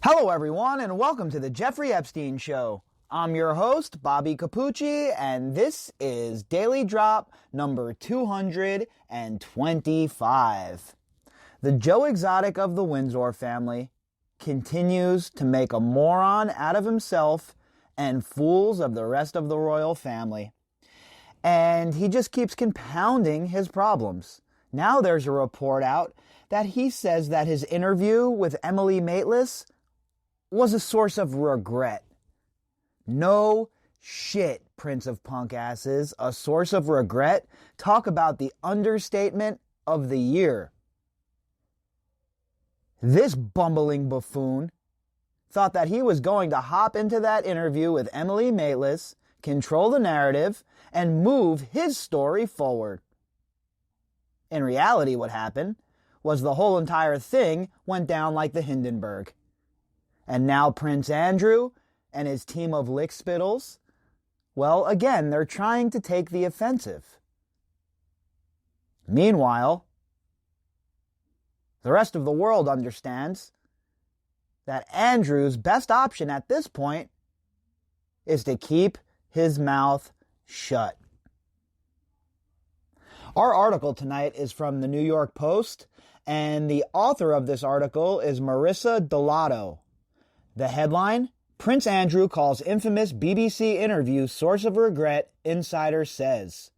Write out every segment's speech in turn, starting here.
Hello everyone and welcome to the Jeffrey Epstein Show. I'm your host, Bobbycapucci, and this is Daily Drop number 225. The Joe Exotic of the Windsor family continues to make a moron out of himself and fools of the rest of the royal family. And he just keeps compounding his problems. Now there's a report out that he says that his interview with Emily Maitlis was a source of regret. No shit, Prince of Punk asses. A source of regret? Talk about the understatement of the year. This bumbling buffoon thought that he was going to hop into that interview with Emily Maitlis, control the narrative, and move his story forward. In reality, what happened was the whole entire thing went down like the Hindenburg. And now Prince Andrew and his team of lickspittles, well, again, they're trying to take the offensive. Meanwhile, the rest of the world understands that Andrew's best option at this point is to keep his mouth shut. Our article tonight is from the New York Post, and the author of this article is Marissa Delato. The headline, Prince Andrew calls infamous BBC interview source of regret, insider says.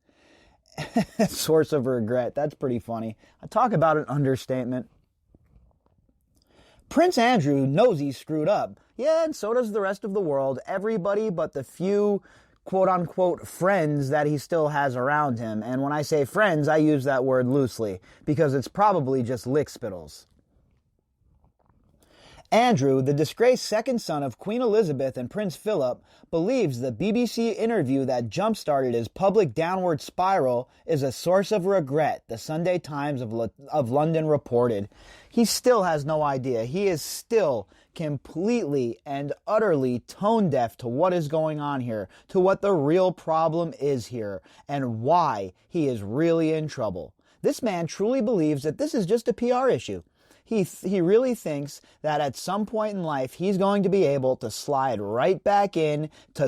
Source of regret, that's pretty funny. I talk about an understatement. Prince Andrew knows he's screwed up. Yeah, and so does the rest of the world. Everybody but the few quote-unquote friends that he still has around him. And when I say friends, I use that word loosely, because it's probably just lickspittles. Andrew, the disgraced second son of Queen Elizabeth and Prince Philip, believes the BBC interview that jump-started his public downward spiral is a source of regret, the Sunday Times of London reported. He still has no idea. He is still completely and utterly tone-deaf to what is going on here, to what the real problem is here, and why he is really in trouble. This man truly believes that this is just a PR issue. He really thinks that at some point in life he's going to be able to slide right back in to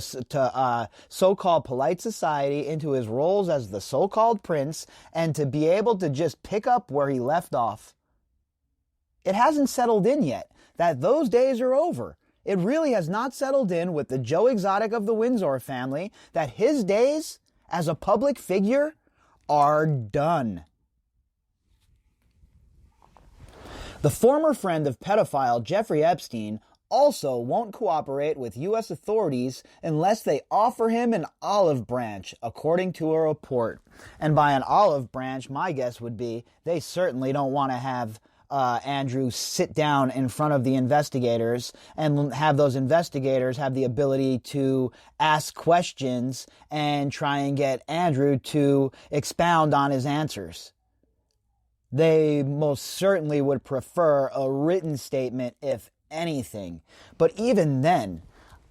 so-called polite society, into his roles as the so-called prince, and to be able to just pick up where he left off. It hasn't settled in yet that those days are over. It really has not settled in with the Joe Exotic of the Windsor family that his days as a public figure are done. The former friend of pedophile Jeffrey Epstein also won't cooperate with U.S. authorities unless they offer him an olive branch, according to a report. And by an olive branch, my guess would be they certainly don't want to have Andrew sit down in front of the investigators and have those investigators have the ability to ask questions and try and get Andrew to expound on his answers. They most certainly would prefer a written statement, if anything. But even then,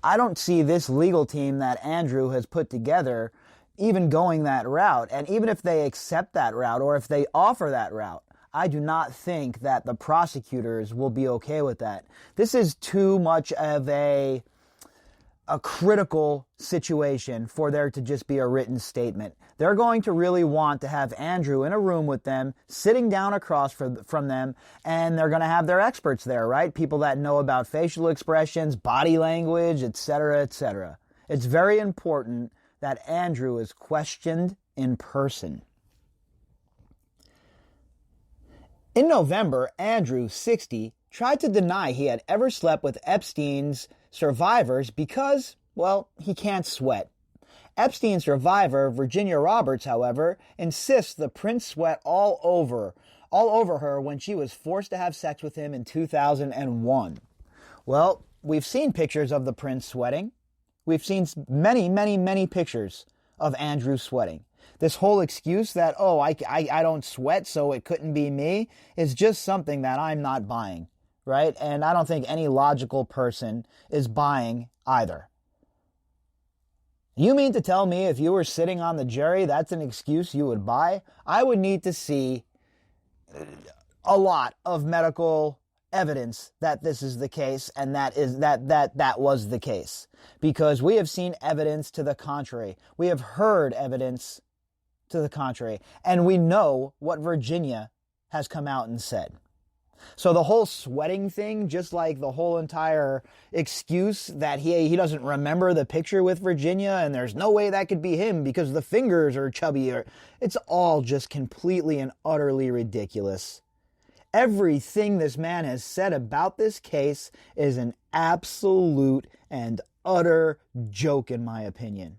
I don't see this legal team that Andrew has put together even going that route. And even if they accept that route, or if they offer that route, I do not think that the prosecutors will be okay with that. This is too much of a critical situation for there to just be a written statement. They're going to really want to have Andrew in a room with them, sitting down across from them, and they're going to have their experts there, right? People that know about facial expressions, body language, etc., etc. It's very important that Andrew is questioned in person. In November, Andrew, 60, tried to deny he had ever slept with Epstein's survivors because, well, he can't sweat. Epstein's survivor, Virginia Roberts, however, insists the prince sweat all over her when she was forced to have sex with him in 2001. Well, we've seen pictures of the prince sweating. We've seen many, many, many pictures of Andrew sweating. This whole excuse that, I don't sweat, so it couldn't be me, is just something that I'm not buying, right? And I don't think any logical person is buying either. You mean to tell me if you were sitting on the jury, that's an excuse you would buy? I would need to see a lot of medical evidence that this is the case and that was the case, because we have seen evidence to the contrary. We have heard evidence to the contrary, and we know what Virginia has come out and said. So the whole sweating thing, just like the whole entire excuse that he doesn't remember the picture with Virginia and there's no way that could be him because the fingers are chubby, it's all just completely and utterly ridiculous. Everything this man has said about this case is an absolute and utter joke, in my opinion.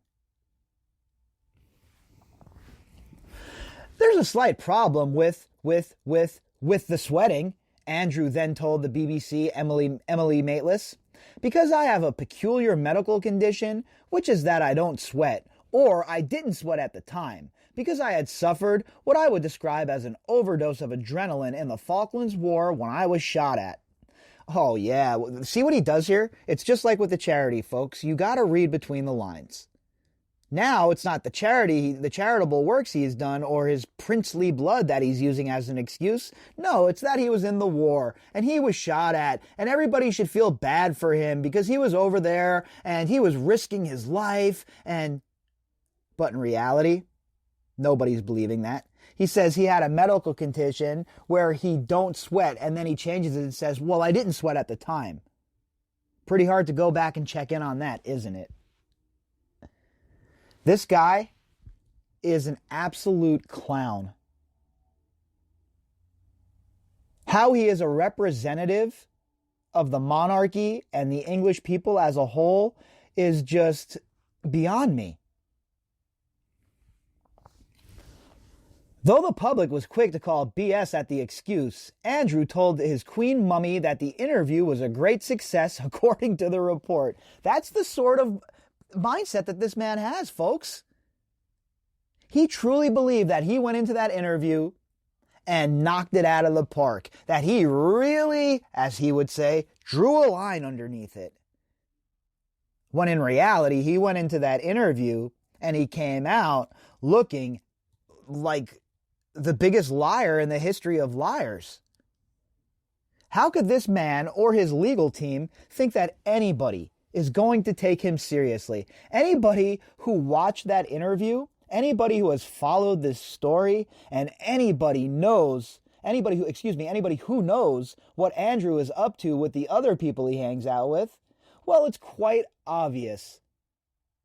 There's a slight problem with the sweating, Andrew then told the BBC Emily Maitlis, because I have a peculiar medical condition, which is that I don't sweat, or I didn't sweat at the time, because I had suffered what I would describe as an overdose of adrenaline in the Falklands War when I was shot at. Oh yeah, see what he does here? It's just like with the charity, folks. You gotta read between the lines. Now, it's not the charitable works he's done or his princely blood that he's using as an excuse. No, it's that he was in the war and he was shot at and everybody should feel bad for him because he was over there and he was risking his life but in reality, nobody's believing that. He says he had a medical condition where he don't sweat and then he changes it and says, well, I didn't sweat at the time. Pretty hard to go back and check in on that, isn't it? This guy is an absolute clown. How he is a representative of the monarchy and the English people as a whole is just beyond me. Though the public was quick to call BS at the excuse, Andrew told his queen mummy that the interview was a great success according to the report. That's the sort of mindset that this man has, folks. He truly believed that he went into that interview and knocked it out of the park. That he really, as he would say, drew a line underneath it. When in reality, he went into that interview and he came out looking like the biggest liar in the history of liars. How could this man or his legal team think that anybody is going to take him seriously? Anybody who watched that interview, anybody who has followed this story, and anybody who knows what Andrew is up to with the other people he hangs out with, well, it's quite obvious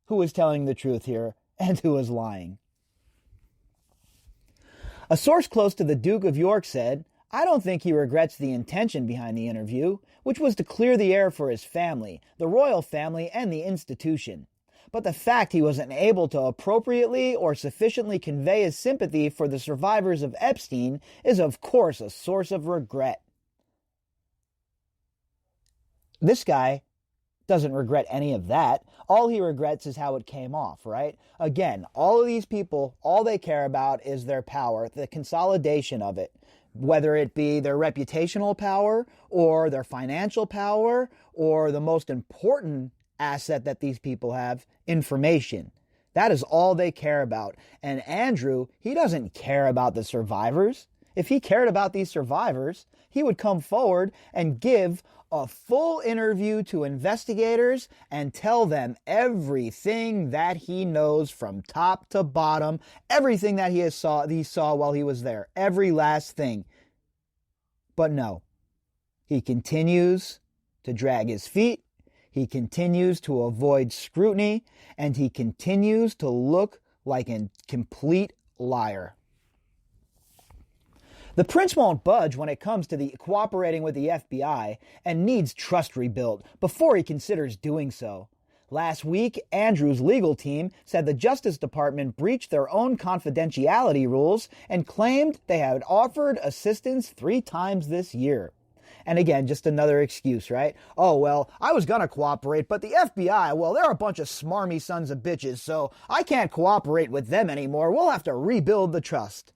who is telling the truth here and who is lying. A source close to the Duke of York said, I don't think he regrets the intention behind the interview, which was to clear the air for his family, the royal family, and the institution. But the fact he wasn't able to appropriately or sufficiently convey his sympathy for the survivors of Epstein is of course a source of regret. This guy doesn't regret any of that. All he regrets is how it came off, right? Again, all of these people, all they care about is their power, the consolidation of it. Whether it be their reputational power or their financial power or the most important asset that these people have, information. That is all they care about. And Andrew, he doesn't care about the survivors. If he cared about these survivors, he would come forward and give a full interview to investigators and tell them everything that he knows from top to bottom, everything that he saw while he was there, every last thing. But no, he continues to drag his feet, he continues to avoid scrutiny, and he continues to look like a complete liar. The prince won't budge when it comes to the cooperating with the FBI and needs trust rebuilt before he considers doing so. Last week, Andrew's legal team said the Justice Department breached their own confidentiality rules and claimed they had offered assistance 3 times this year. And again, just another excuse, right? Oh, well, I was going to cooperate, but the FBI, well, they're a bunch of smarmy sons of bitches, so I can't cooperate with them anymore. We'll have to rebuild the trust.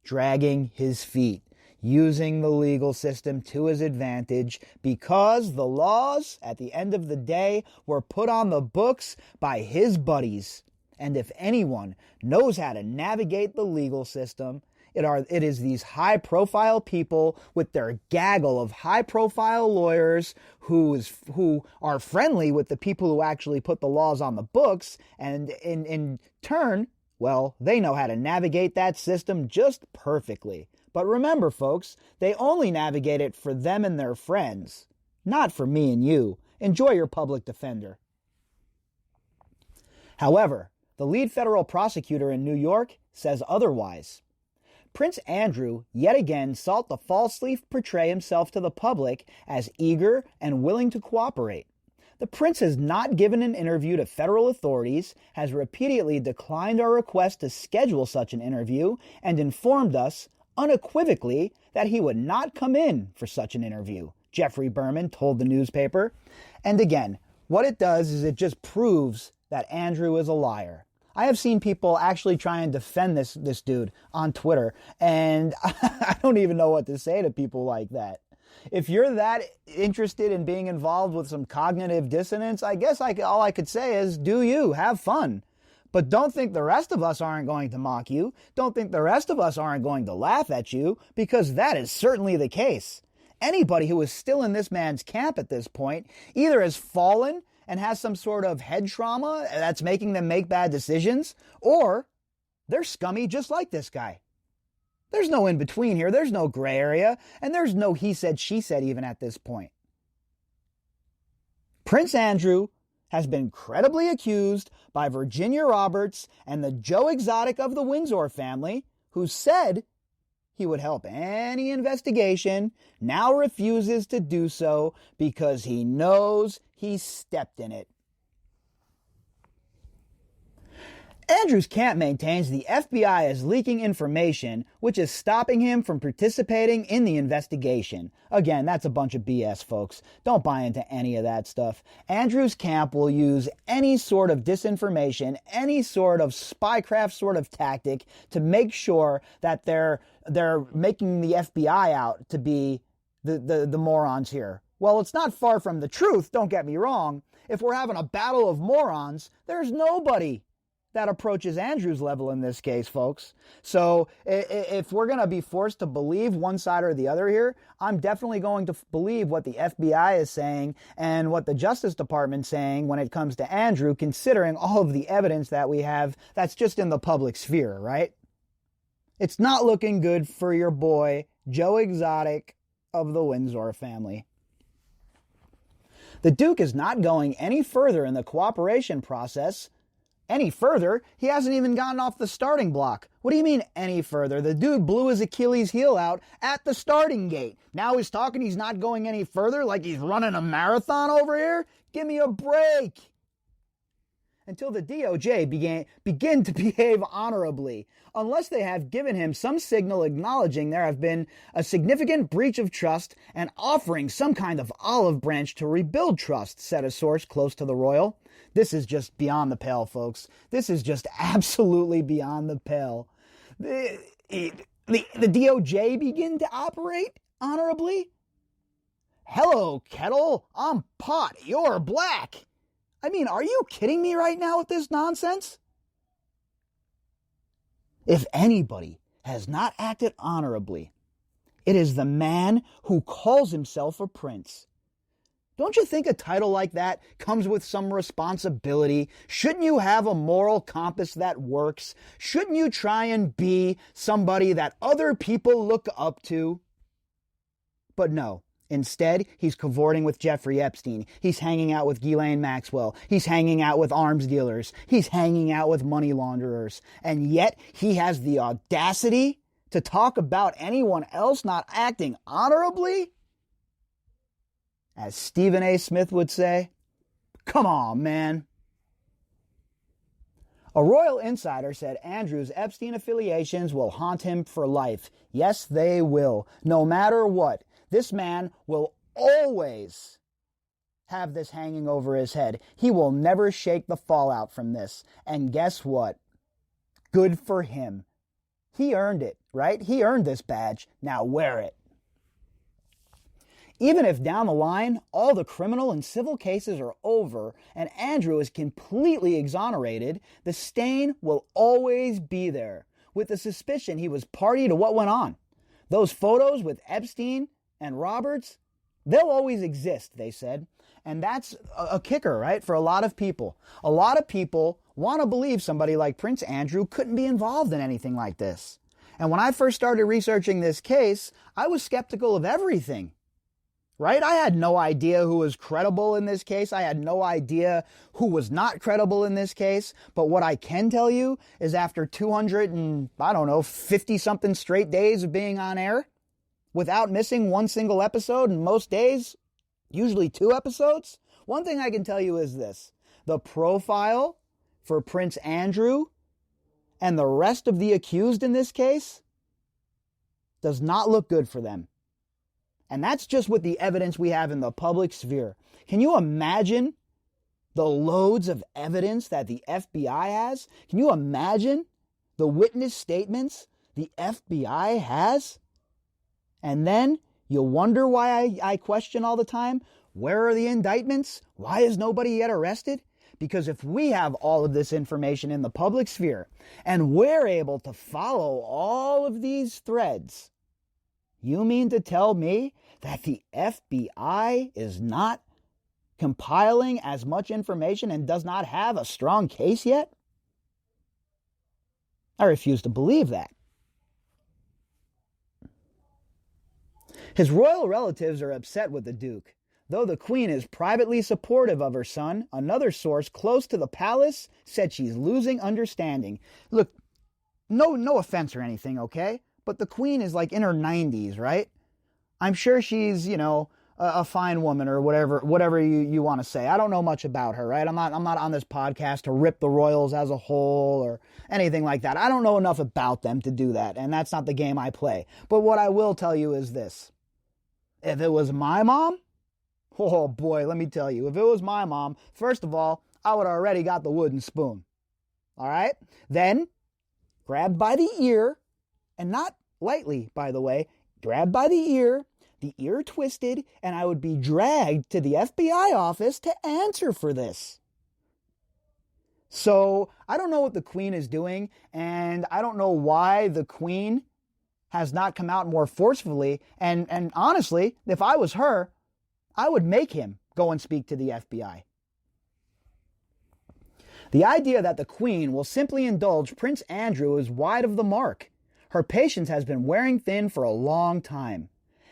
Dragging his feet, using the legal system to his advantage because the laws, at the end of the day, were put on the books by his buddies. And if anyone knows how to navigate the legal system, It is these high-profile people with their gaggle of high-profile lawyers who are friendly with the people who actually put the laws on the books, and in turn, well, they know how to navigate that system just perfectly. But remember, folks, they only navigate it for them and their friends, not for me and you. Enjoy your public defender. However, the lead federal prosecutor in New York says otherwise. Prince Andrew yet again sought to falsely portray himself to the public as eager and willing to cooperate. The prince has not given an interview to federal authorities, has repeatedly declined our request to schedule such an interview, and informed us unequivocally that he would not come in for such an interview, Jeffrey Berman told the newspaper. And again, what it does is it just proves that Andrew is a liar. I have seen people actually try and defend this dude on Twitter, and I don't even know what to say to people like that. If you're that interested in being involved with some cognitive dissonance, I guess all I could say is do you, have fun. But don't think the rest of us aren't going to mock you. Don't think the rest of us aren't going to laugh at you, because that is certainly the case. Anybody who is still in this man's camp at this point either has fallen and has some sort of head trauma that's making them make bad decisions, or they're scummy just like this guy. There's no in between here. There's no gray area, and there's no he said, she said even at this point. Prince Andrew has been credibly accused by Virginia Roberts and the Joe Exotic of the Windsor family, who said he would help any investigation, now refuses to do so because he knows he stepped in it. Andrew's camp maintains the FBI is leaking information, which is stopping him from participating in the investigation. Again, that's a bunch of BS, folks. Don't buy into any of that stuff. Andrew's camp will use any sort of disinformation, any sort of spycraft sort of tactic to make sure that they're making the FBI out to be the morons here. Well, it's not far from the truth, don't get me wrong. If we're having a battle of morons, there's nobody that approaches Andrew's level in this case, folks. So if we're going to be forced to believe one side or the other here, I'm definitely going to believe what the FBI is saying and what the Justice Department's saying when it comes to Andrew, considering all of the evidence that we have that's just in the public sphere, right? It's not looking good for your boy, Joe Exotic of the Windsor family. The Duke is not going any further in the cooperation process. Any further? He hasn't even gotten off the starting block. What do you mean any further? The dude blew his Achilles heel out at the starting gate. Now he's talking he's not going any further like he's running a marathon over here? Give me a break. Until the DOJ begin to behave honorably, unless they have given him some signal acknowledging there have been a significant breach of trust and offering some kind of olive branch to rebuild trust, said a source close to the royal. This is just beyond the pale, folks. This is just absolutely beyond the pale. The DOJ begin to operate honorably? Hello, kettle. I'm pot. You're black. I mean, are you kidding me right now with this nonsense? If anybody has not acted honorably, it is the man who calls himself a prince. Don't you think a title like that comes with some responsibility? Shouldn't you have a moral compass that works? Shouldn't you try and be somebody that other people look up to? But no. Instead, he's cavorting with Jeffrey Epstein. He's hanging out with Ghislaine Maxwell. He's hanging out with arms dealers. He's hanging out with money launderers. And yet, he has the audacity to talk about anyone else not acting honorably? As Stephen A. Smith would say, come on, man. A royal insider said Andrew's Epstein affiliations will haunt him for life. Yes, they will. No matter what. This man will always have this hanging over his head. He will never shake the fallout from this. And guess what? Good for him. He earned it, right? He earned this badge. Now wear it. Even if down the line, all the criminal and civil cases are over and Andrew is completely exonerated, the stain will always be there. with the suspicion he was party to what went on. Those photos with Epstein and Roberts, they'll always exist, they said. And that's a kicker, right, for a lot of people. A lot of people want to believe somebody like Prince Andrew couldn't be involved in anything like this. And when I first started researching this case, I was skeptical of everything, right? I had no idea who was credible in this case. I had no idea who was not credible in this case. But what I can tell you is after 50-something straight days of being on air, without missing one single episode, and most days, usually 2 episodes, one thing I can tell you is this. The profile for Prince Andrew and the rest of the accused in this case does not look good for them. And that's just with the evidence we have in the public sphere. Can you imagine the loads of evidence that the FBI has? Can you imagine the witness statements the FBI has? And then you'll wonder why I question all the time, where are the indictments? Why is nobody yet arrested? Because if we have all of this information in the public sphere and we're able to follow all of these threads, you mean to tell me that the FBI is not compiling as much information and does not have a strong case yet? I refuse to believe that. His royal relatives are upset with the Duke. Though the Queen is privately supportive of her son, another source close to the palace said she's losing understanding. Look, no offense or anything, okay? But the Queen is like in her 90s, right? I'm sure she's, a fine woman or whatever you want to say. I don't know much about her, right? I'm not on this podcast to rip the royals as a whole or anything like that. I don't know enough about them to do that, and that's not the game I play. But what I will tell you is this. If it was my mom, oh boy, let me tell you, if it was my mom, first of all, I would have already got the wooden spoon. All right? Then, grabbed by the ear, and not lightly, by the way, grabbed by the ear twisted, and I would be dragged to the FBI office to answer for this. So, I don't know what the Queen is doing, and I don't know why the Queen has not come out more forcefully, and honestly, if I was her, I would make him go and speak to the FBI. The idea that the Queen will simply indulge Prince Andrew is wide of the mark. Her patience has been wearing thin for a long time.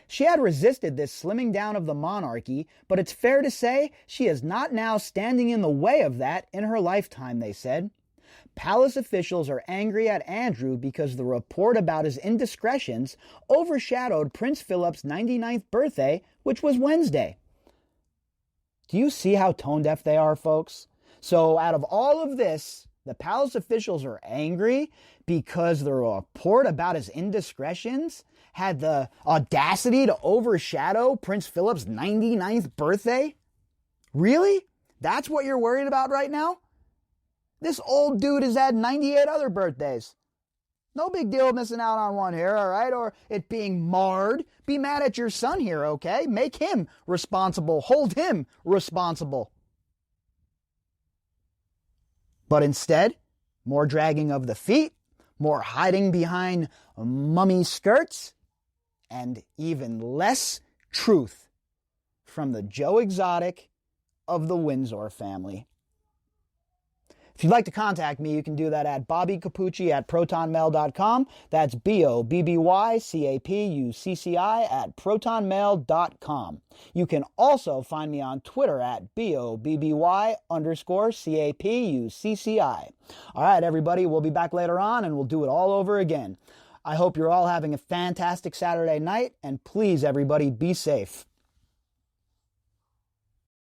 She had resisted this slimming down of the monarchy, but it's fair to say she is not now standing in the way of that in her lifetime, they said. Palace officials are angry at Andrew because the report about his indiscretions overshadowed Prince Philip's 99th birthday, which was Wednesday. Do you see how tone-deaf they are, folks? So out of all of this, the palace officials are angry because the report about his indiscretions had the audacity to overshadow Prince Philip's 99th birthday? Really? That's what you're worried about right now? This old dude has had 98 other birthdays. No big deal missing out on one here, all right? Or it being marred. Be mad at your son here, okay? Make him responsible. Hold him responsible. But instead, more dragging of the feet, more hiding behind mummy skirts, and even less truth from the Joe Exotic of the Windsor family. If you'd like to contact me, you can do that at bobbycapucci@protonmail.com. That's BOBBYCAPUCCI@protonmail.com. You can also find me on Twitter at BOBBY_CAPUCCI. All right, everybody, we'll be back later on and we'll do it all over again. I hope you're all having a fantastic Saturday night, and please, everybody, be safe.